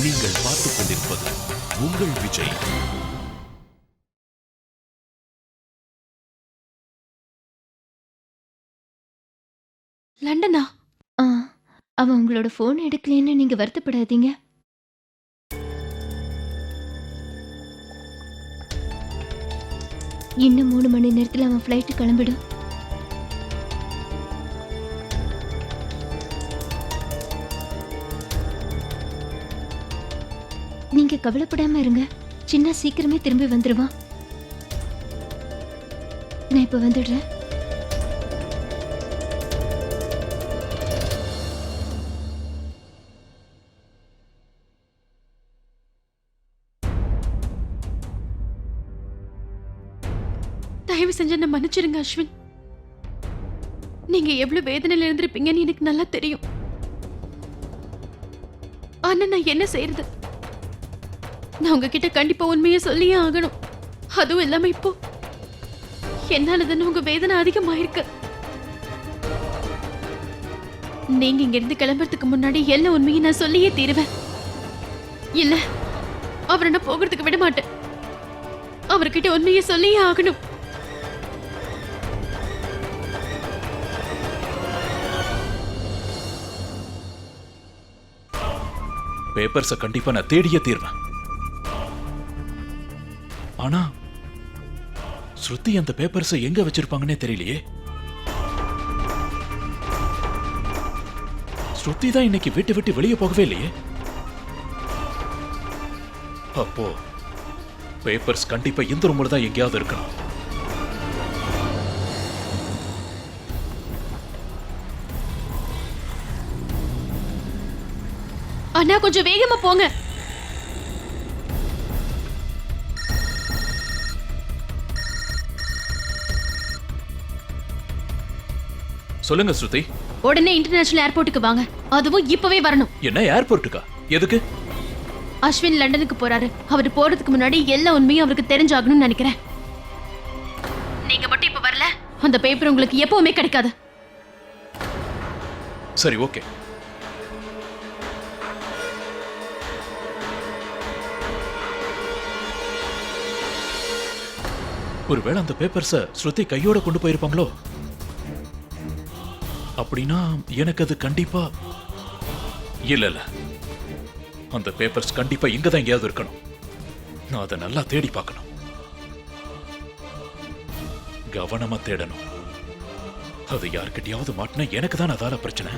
நீங்கள் பார்த்துக் கொண்டிருப்பது உங்கள் விஜய். லண்டனா? ஆ, அவன் உங்களோட போன் எடுக்கலன்னு நீங்க வருத்தப்படாதீங்க. இன்னும் 3 மணி நேரத்துல அவன் ஃப்ளைட் கிளம்பிடும். நீங்க கவலைப்படாம இருங்க. சின்ன சீக்கிரமே திரும்பி வந்துருவான். நான் இப்ப வந்துடுறேன். தயவு செஞ்சு என்ன மன்னிச்சிருங்க அஸ்வின். நீங்க எவ்வளவு வேதனையில இருந்திருப்பீங்கன்னு எனக்கு நல்லா தெரியும். ஆனா நான் என்ன செய்யறது? நான் உங்ககிட்ட கண்டிப்பா உண்மையை சொல்லியே ஆகணும். அதுவும் இல்லாம இப்போ என்னாலதானே உங்க வேதனை அதிகமாயிருக்கு. நீங்க இங்க இருந்து கிளம்புறதுக்கு முன்னாடி எல்லா உண்மையை நான் சொல்லியே தீருவேன். இல்ல, அவரை நான் போகிறதுக்கு விட மாட்டேன். அவர்கிட்ட உண்மையை சொல்லியே ஆகணும். பேப்பர்ஸ கண்டிப்பா நான் தேடியே தீர்வேன். ஆனா ஸ்ருதி அந்த பேப்பர்ஸ எங்க வச்சிருப்பாங்கன்னே தெரியலையே. ஸ்ருதி தான் இன்னைக்கு வீட்டை விட்டு வெளியே போகவே இல்லையே. அப்போ பேப்பர்ஸ் கண்டிப்பா இந்த ரூம்ல தான் எங்கேயாவது இருக்கணும். அண்ணா, கொஞ்சம் வேகமா போங்க. சொல்லுங்க ஸ்ருதி. உடனே இன்டர்நேஷனல் ஏர்போர்ட்டுக்கு வாங்க. அதுவும் இப்பவே வரணும். என்ன ஏர்போர்ட்டுக்கா? எதுக்கு? அஸ்வின் லண்டனுக்கு போறாரு. அவர் போறதுக்கு முன்னாடி எல்லா உண்மையும் அவருக்கு தெரிஞ்சாகணும்னு நினைக்கிறேன். நீங்க மட்டும் இப்ப வரல, அந்த பேப்பர் உங்களுக்கு எப்பவுமே கிடைக்காது. சரி, ஓகே. ஒருவேளை அந்த பேப்பர்ஸ ஸ்ருதி கையோட கொண்டு போயிருப்பாங்களோ? அப்படின்னா எனக்கு அது கண்டிப்பா இல்ல. அந்த பேப்பர்ஸ் கண்டிப்பா இங்கதான் எங்கேயாவது இருக்கணும். நான் அதை நல்லா தேடி பார்க்கணும். கவனமா தேடணும். அது யார்கிட்டயாவது மாட்டினா எனக்கு தான் அதால பிரச்சனை.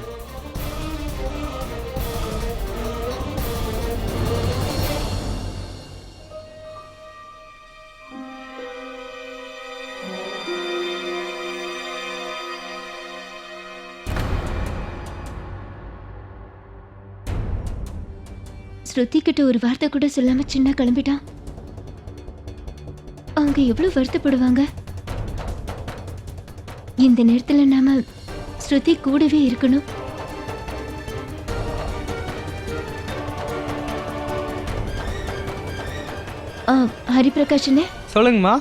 ஸ்ருதி கிட்ட ஒரு வார்த்தை கூட சொல்லாம சின்ன கிளம்பிட்டான். அவங்க எவ்வளவு வருத்தப்படுவாங்க. இந்த நேரத்துல நாம ஸ்ருதி கூடவே இருக்கணும். ஹரிபிரகாஷனே, சொல்லுங்கம்மா.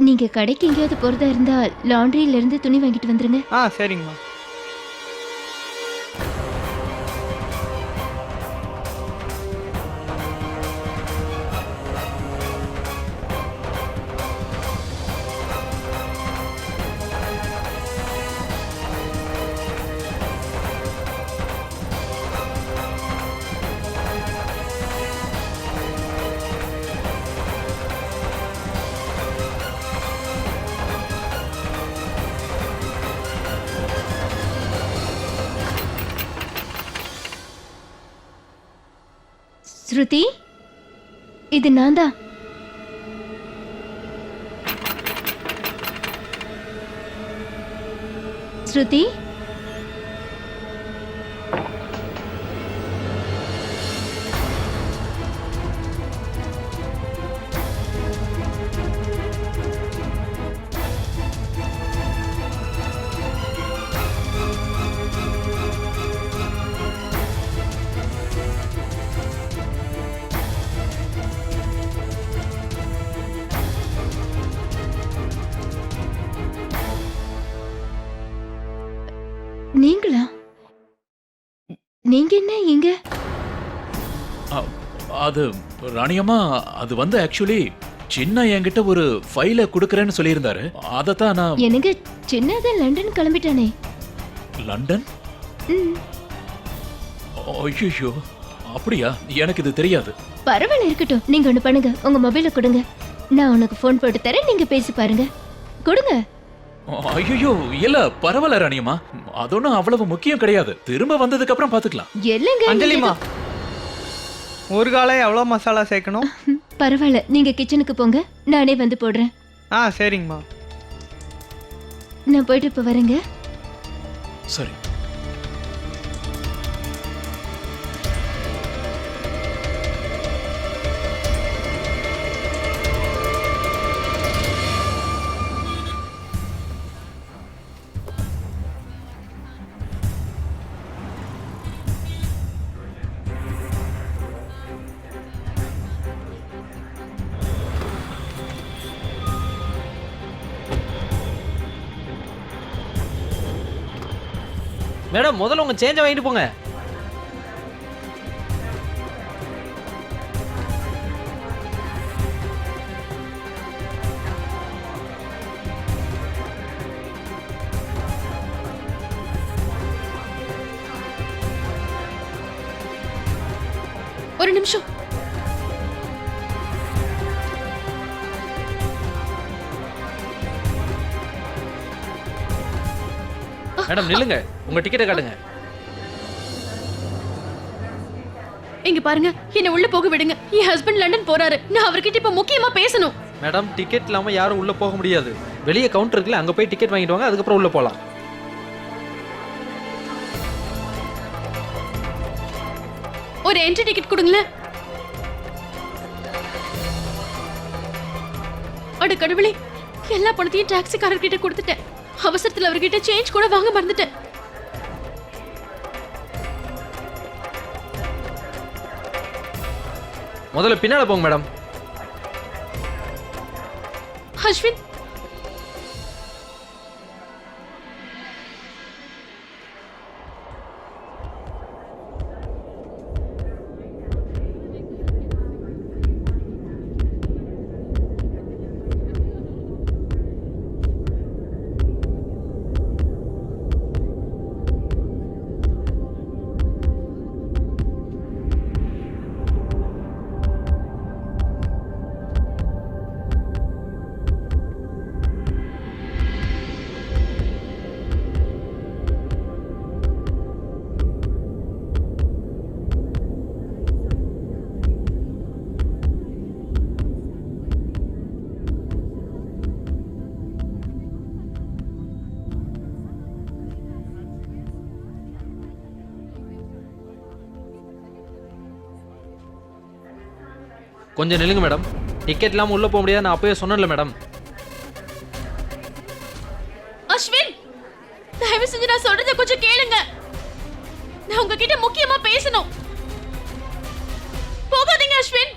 நீங்க கடைக்கு எங்கேயாவது போறதா இருந்தா லாண்ட்ரியில இருந்து துணி வாங்கிட்டு வந்துருங்க. சரிங்கம்மா. ஸ்ருதி, இது நான் தான். ஸ்ருதி, நீங்களா? நீங்க என்ன இங்க? அது ராணியம்மா, அது வந்து ஆக்சுவலி சின்ன என்கிட்ட ஒரு ஃபைலை கொடுக்கறேன்னு சொல்லியிருந்தாரு. அதைத்தான் நான். எனக்கு சின்னதான் லண்டன் கிளம்பிட்டானே. லண்டன்? ம், ஐயோ, அப்படியா? எனக்கு இது தெரியாது. பரவாயில்ல, இருக்கட்டும். நீங்க ஒண்ணு பண்ணுங்க, உங்க மொபைல கொடுங்க. நான் உனக்கு ஃபோன் போட்டு தரேன், நீங்க பேசி பாருங்க. கொடுங்க. ஐயோ, இல்ல பரவாயில்ல ராணியம்மா, அது ஒன்றும் அவ்வளவு முக்கியம் கிடையாது. திரும்ப வந்ததுக்கு அப்புறம் பாத்துக்கலாம். இல்லைங்க. அஞ்சலிமா, ஒரு காலை எவ்வளோ மசாலா சேர்க்கணும்? பரவாயில்ல, நீங்க கிச்சனுக்கு போங்க, நானே வந்து போடுறேன். சரிங்கம்மா. நான் போயிட்டு இப்ப வரேங்க. சரி. மேடம், முதல்ல உங்க சேஞ்சை வாங்கிட்டு போங்க. ஒரு நிமிஷம். மேடம் நில்லுங்க, உங்க டிக்கெட்டை காட்டுங்க. இங்க பாருங்க, என்ன உள்ள போக விடுங்க. என் ஹஸ்பண்ட் லண்டன் போறாரு. நான் அவர்கிட்ட இப்ப முக்கியமா பேசணும். மேடம், டிக்கெட் இல்லாம யாரும் உள்ள போக முடியாது. வெளியே கவுண்டர் இருக்குல்ல, அங்க போய் டிக்கெட் வாங்கிட்டு வாங்க, அதுக்கப்புறம் உள்ள போலாம். ஒரு என்ட்ரி டிக்கெட் கொடுங்களேன். அட கடவுளே, எல்லா பணத்தையும் டாக்ஸிக்காரர்கிட்ட கொடுத்துட்டேன். அவசரத்துல அவர்கிட்ட சேஞ்ச் கூட வாங்க மறந்துட்டேன். முதல்ல பின்னால போங்க மேடம். அஸ்வின், கொஞ்சம் நில்லுங்க மேடம். டிக்கெட் இல்லாம உள்ள போக முடியாது, நான் அப்பவே சொன்னேன்ல மேடம். அஸ்வின், தயவு செஞ்சு நான் சொல்றத கொஞ்சம் கேளுங்க. நான் உங்ககிட்ட முக்கியமா பேசணும். போகாதீங்க அஸ்வின்.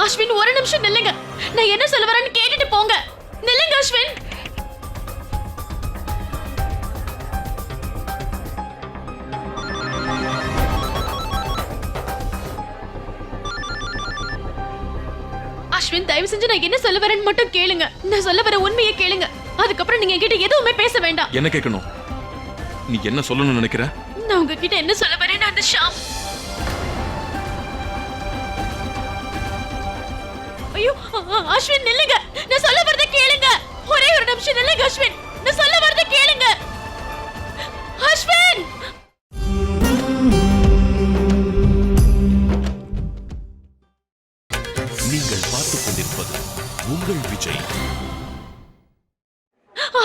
அஸ்வின், ஒரு நிமிஷம் நில்லுங்க. நான் என்ன சொல்ல வரேன்னு கேட்டுட்டு போங்க. நில்லுங்க அஸ்வின். அஸ்வின், தயவு செஞ்சு நான் என்ன சொல்ல வரேன்னு மட்டும் கேளுங்க. நான் சொல்ல வர உண்மையை கேளுங்க. அதுக்கப்புறம் நீங்க என்கிட்ட எதுவுமே பேச வேண்டாம். என்ன கேட்கணும்? நீ என்ன சொல்லணும்னு நினைக்கிற? நான் உங்ககிட்ட என்ன சொல்ல வரேன்னு அந்த ஷாம். ஐயோ அஸ்வின், நில்லுங்க. நான் சொல்ல வரத கேளுங்க. ஒரே ஒரு நிமிஷம் நில்லுங்க அஸ்வின். நான் சொல்ல வரத கேளுங்க. அஸ்வின், நீங்கள் பார்த்துக் கொண்டிருப்பது உங்கள் விஜய்.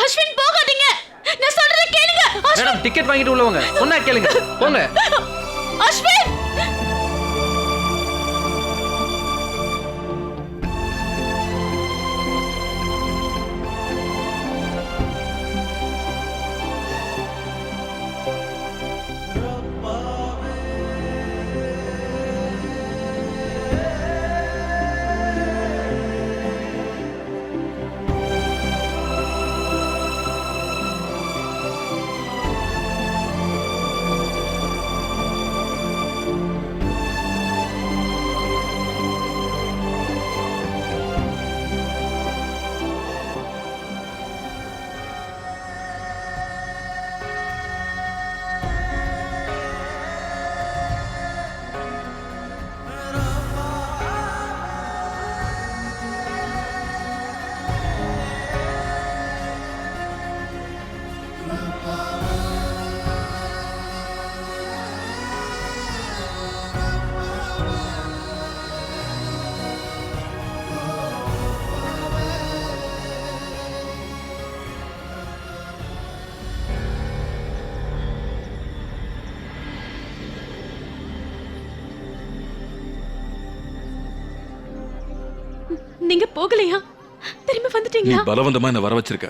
அஸ்வின் போகாதீங்க. நான் சொல்றத கேளுங்க. மேடம், டிக்கெட் வாங்கிட்டு உள்ள வாங்க. சொன்னா கேளுங்க. போங்க. அஸ்வின், நீங்க போகலையா? திரும்ப நீ வந்துட்டீங்களா? பலவந்தமா என்ன வர வச்சிருக்க.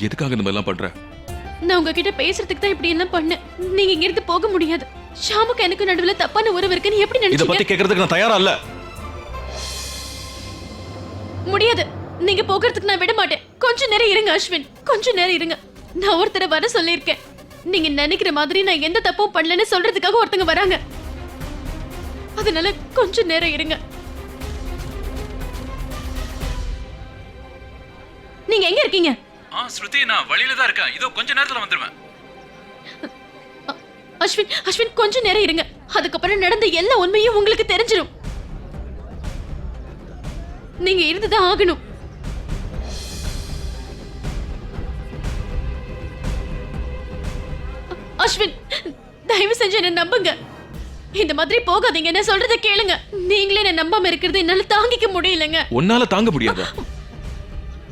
எதுக்காக இந்த மாதிரிலாம் பண்ற? நான் உங்ககிட்ட பேசுறதுக்கு தான் இப்படி எல்லாம் பண்ணேன். நீங்க இங்க இருந்து போக முடியாது. ஷாமுக்கு எனக்கு நடுவுல தப்பான உறவு இருக்குன்னு எப்படி இத பத்தி நினைச்சீங்க? கேக்குறதுக்கு நான் தயாரா இல்ல. முடியாது. நீங்க போகிறதுக்கு நான் விட மாட்டேன். கொஞ்ச நேரம் இருங்க அஸ்வின், கொஞ்ச நேரம் இருங்க. நான் ஒருத்தரை வர சொல்லியிருக்கேன். நீங்க நினைக்கிற மாதிரி நான் எந்த தப்பும் பண்ணலன்னு சொல்றதுக்காக ஒருத்தங்க வராங்க. அதனால கொஞ்ச நேரம் இருங்க. நீங்க எங்க இருக்கீங்க? ஸ்ருதி, நான் வழியில தான் இருக்கேன். இதோ கொஞ்ச நேரத்துல வந்துருவேன். அஸ்வின் கொஞ்ச நேரம் இருங்க. அதுக்கப்புறம் நடந்த எல்லா உண்மையும் உங்களுக்கு தெரிஞ்சிடும். நீங்க இருந்துதான் ஆகணும். அஸ்வின், தயவு செஞ்சு என்ன நம்புங்க. இந்த மாதிரி போகாதீங்க. என்ன சொல்றத கேளுங்க. நீங்களே என்ன நம்பாம இருக்கிறது என்னால தாங்கிக்க முடியலங்க. உன்னால தாங்க முடியாதா?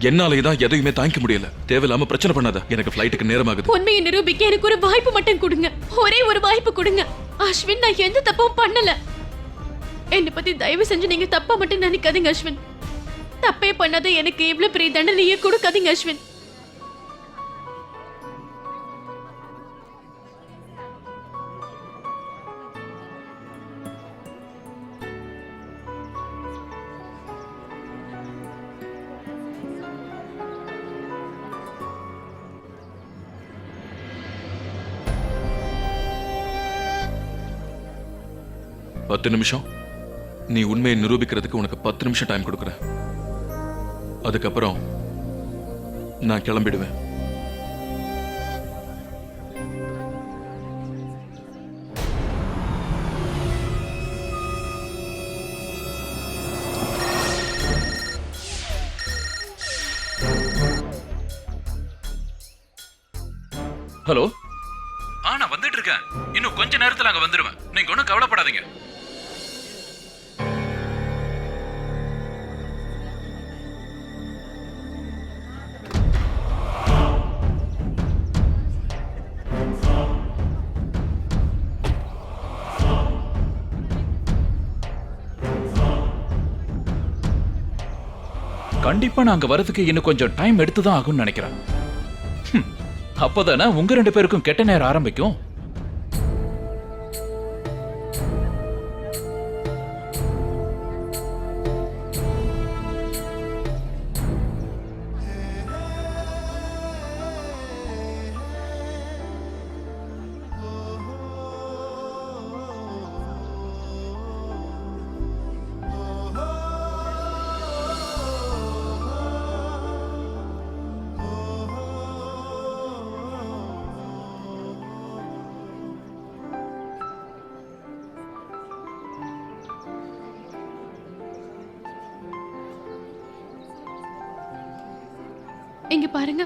என்னாலே தான் எதையுமே தாங்கிக்க முடியல. தேவையில்லாம பிரச்சனை பண்ணாத. எனக்கு ஃளைட்டுக்கு நேரம் ஆகுது. உண்மையை நிரூபிக்க எனக்கு ஒரு வாய்ப்பு மட்டும் கொடுங்க. ஒரே ஒரு வாய்ப்பு கொடுங்க. அஸ்வின், நான் எந்த தப்பும் பண்ணல. என்னை பத்தி தயவு செஞ்சு நீங்க தப்பா மட்டும் நினைக்காதீங்க அஸ்வின். தப்பே பண்ணாத எனக்கு இவ்வளவு பெரிய தண்டனையே கொடுக்காதீங்க அஸ்வின். பத்து நிமிஷம். நீ உண்மையை நிரூபிக்கிறதுக்கு உனக்கு 10 நிமிஷம் டைம் கொடுக்குறேன். அதுக்கப்புறம் நான் கிளம்பிடுவேன். ஹலோ. நான் வந்துட்டு இருக்கேன். இன்னும் கொஞ்ச நேரத்துல அங்க வந்துருவேன். நீங்க ஒன்றும் கவலைப்படாதீங்க. கண்டிப்பா நான் அங்க வரதுக்கு இன்னும் கொஞ்சம் டைம் எடுத்துதான் ஆகும்னு நினைக்கிறேன். அப்பதானே உங்க 2 பேருக்கும் கெட்ட நேரம் ஆரம்பிக்கும். இங்க பாருங்க,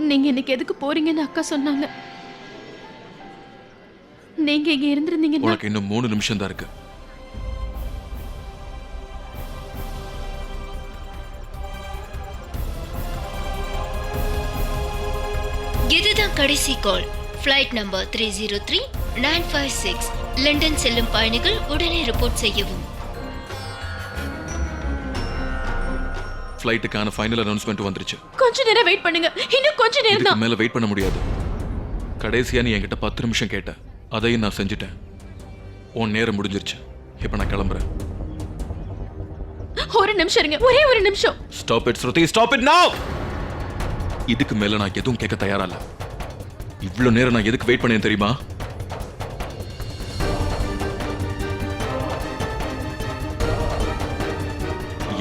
நீங்க இன்னைக்கு எதுக்கு போறீங்கன்னு அக்கா சொன்னாங்க. நீங்க இங்க இருந்திருந்தீங்கன்னா உனக்கு இன்னும் 3 நிமிஷம் தான் இருக்கு. இதுதான் கடைசி கால். ஃப்ளைட் நம்பர் 303956 லண்டன் செல்லும் பயணிகள் உடனே ரிப்போர்ட் செய்யவும். ஃளைட்டுக்கான ஃபைனல் அனௌன்ஸ்மெண்ட் வந்துருச்சு. கொஞ்ச நேரம் வெயிட் பண்ணுங்க. இன்னும் கொஞ்ச நேரம் இதுக்கு தான். மேல வெயிட் பண்ண முடியாது. கடைசியா நீ என்கிட்ட 10 நிமிஷம் கேட்ட. அதையும் நான் செஞ்சுட்டேன். உன் நேரம் முடிஞ்சிருச்சு. இப்ப நான் கிளம்புறேன். ஒரு நிமிஷம் இருங்க. ஒரே ஒரு நிமிஷம். Stop it Shruti, stop it நவ. இதுக்கு மேல நான் எதுவும் கேட்க தயாரா இல்ல. இவ்வளவு நேரம் நான் எதுக்கு வெயிட் பண்ணேன் தெரியுமா?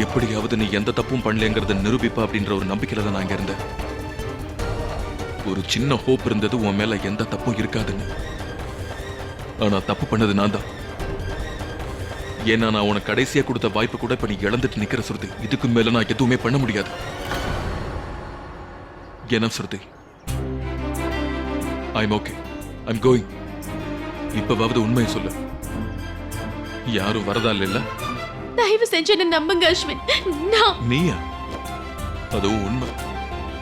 எப்படியாவது நீ எந்த தப்பும் பண்ணலங்கிறத நிரூபிப்பா அப்படின்ற ஒரு நம்பிக்கையில தான் நான் இங்க இருந்தேன். ஒரு சின்ன ஹோப் இருந்தது உன் மேல எந்த தப்பும் இருக்காதுன்னு. ஆனா தப்பு பண்ணது நான் தான். ஏன்னா நான் உனக்கு கடைசியா கொடுத்த வாய்ப்பு கூட இப்ப நீ இழந்துட்டு நிக்கிற ஸ்ருதி. இதுக்கு மேல நான் எதுவுமே பண்ண முடியாது. என்ன Shruti? I'm okay, I'm going. இப்பவாவது உண்மையை சொல்லு. யாரும் வரதா இல்ல? தயவு செஞ்சு என்ன நம்புங்க அஸ்வின். நீயா? அதுவும் உண்மை.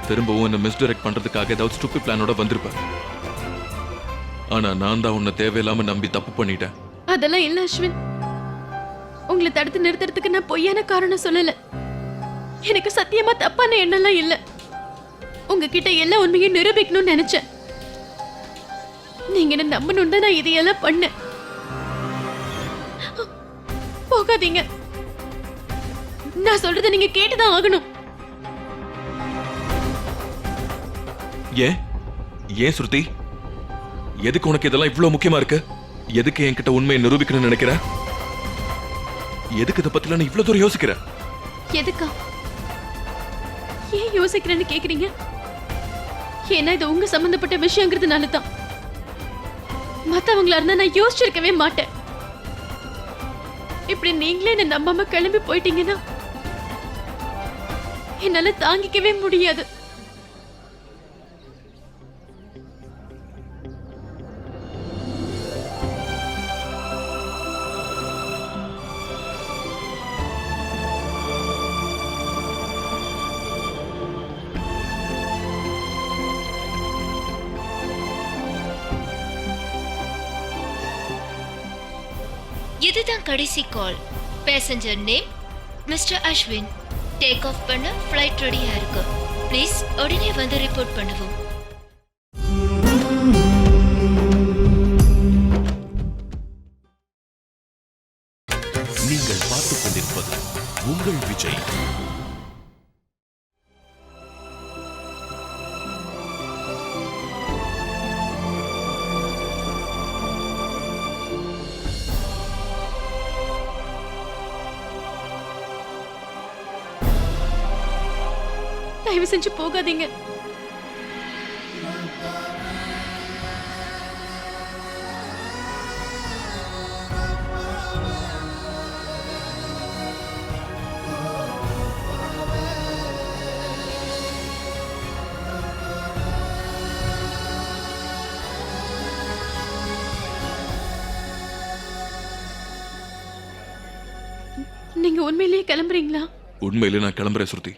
திரும்பவும் என்ன மிஸ்டைரக்ட் பண்றதுக்காக ஏதாவது ஸ்டூபிட் பிளானோட வந்திருப்ப. ஆனா நான் தான் உன்னை தேவையில்லாம நம்பி தப்பு பண்ணிட்டேன். அதெல்லாம் இல்ல அஸ்வின். உங்களை தடுத்து நிறுத்துறதுக்கு நான் பொய்யான காரணம் சொல்லல. எனக்கு சத்தியமா தப்பான எண்ணம்லாம் இல்ல. உங்ககிட்ட எல்லா உண்மையும் நிரூபிக்கணும்னு நினைச்சேன். நீங்க என்ன நம்பணும் தான் நான் இதையெல்லாம் பண்ணேன். போகாதீங்க. நான் சொல்றதை நீங்க கேட்டுதான் ஆகணும். ஏன் ஏன் ஸ்ருதி, எதுக்கு உனக்கு இதெல்லாம் இவ்வளவு முக்கியமா இருக்கு? எதுக்கு என்கிட்ட உண்மையை நிரூபிக்கணும்னு நினைக்கிற? எதுக்கு இதை பத்தில நீ இவ்வளவு தூரம் யோசிக்கிற? எதுக்கா? ஏன் யோசிக்கிறேன்னு கேக்குறீங்க? ஏன்னா இது உங்க சம்பந்தப்பட்ட விஷயங்கிறதுனால தான். மத்தவங்களா இருந்தா நான் யோசிச்சிருக்கவே மாட்டேன். இப்படி நீங்களே என்ன நம்பாம கிளம்பி போயிட்டீங்கன்னா என்னால தாங்கிக்கவே முடியாது. இதுதான் கடைசி call. Passenger name mister Ashwin. Take off பண்ண ஃப்ளைட் ரெடியா இருக்கு. ப்ளீஸ் உடனே வந்து ரிப்போர்ட் பண்ணுவோம். நீங்கள் பார்த்துக் கொண்டிருப்பது உங்கள் விஜய். தயவு செஞ்சு போகாதீங்க. நீங்க உண்மையிலேயே கிளம்புறீங்களா? உண்மையிலே நான் கிளம்புறேன் ஸ்ருதி.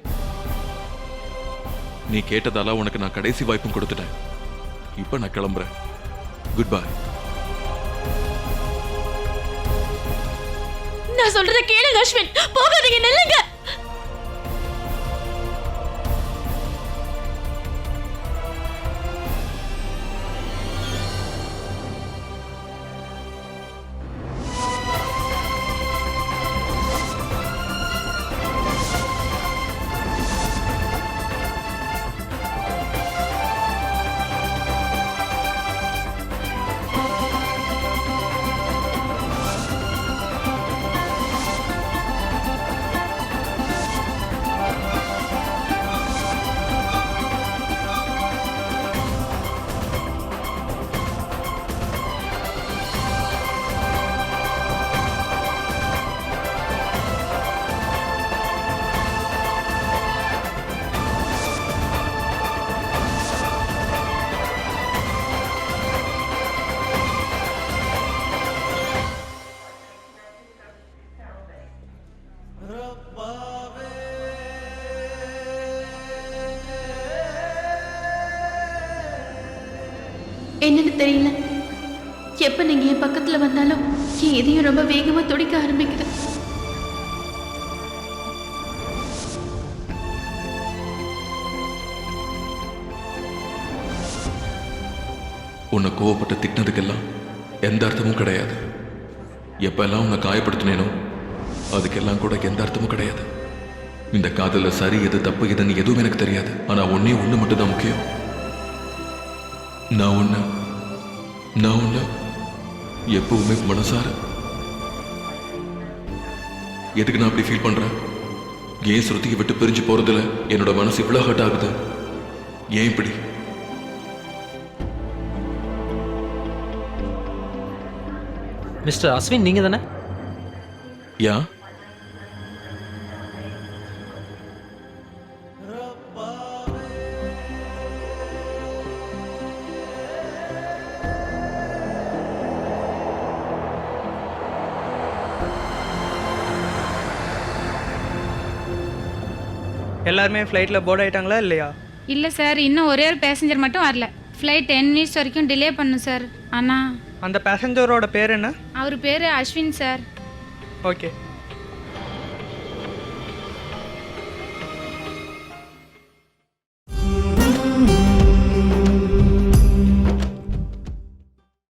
நீ கேட்டதால உனக்கு நான் கடைசி வாய்ப்பும் கொடுத்துட்டேன். இப்ப நான் கிளம்புறேன். Good bye. நான் சொல்றத கேளுங்க அஸ்வின். போகாதீங்க, நில்லுங்க. என்னன்னு தெரியல. எப்ப நீங்க என் பக்கத்துல வந்தாலும் என் இதயம் ரொம்ப வேகமா துடிக்க ஆரம்பிக்குது. உன்னை கோவப்பட்டு திட்டினதுக்கெல்லாம் எந்த அர்த்தமும் கிடையாது. எப்பெல்லாம் உன்னை காயப்படுத்தினேனோ அதுக்கெல்லாம் கூட எந்த அர்த்தமும் கிடையாது. இந்த காதல சரி எது தப்பு எதுன்னு எதுவும் எனக்கு தெரியாது. ஆனா ஒன்னே ஒண்ணு மட்டும் தான் முக்கியம். நான் உன்னை எப்பவுமே மனசார. எதுக்கு நான் அப்படி ஃபீல் பண்றேன்? ஏன் ஸ்ருதியை விட்டு பிரிஞ்சு போறதுல என்னோட மனசு இவ்வளவு ஹர்ட் ஆகுது? ஏன் இப்படி? மிஸ்டர் அஸ்வின், நீங்க தானே? யா, எல்லாருமே ஃப்ளைட்டில் போர்ட் ஆயிட்டாங்களா இல்லையா? இல்லை சார், இன்னும் ஒரே ஒரு பேசஞ்சர் மட்டும் வரல. ஃப்ளைட் 10 மினிட்ஸ் வரைக்கும் டிலே பண்ணும் சார். அண்ணா அந்த பேசஞ்சரோட பேர் என்ன? அவர் பேர் அஸ்வின் சார். ஓகே.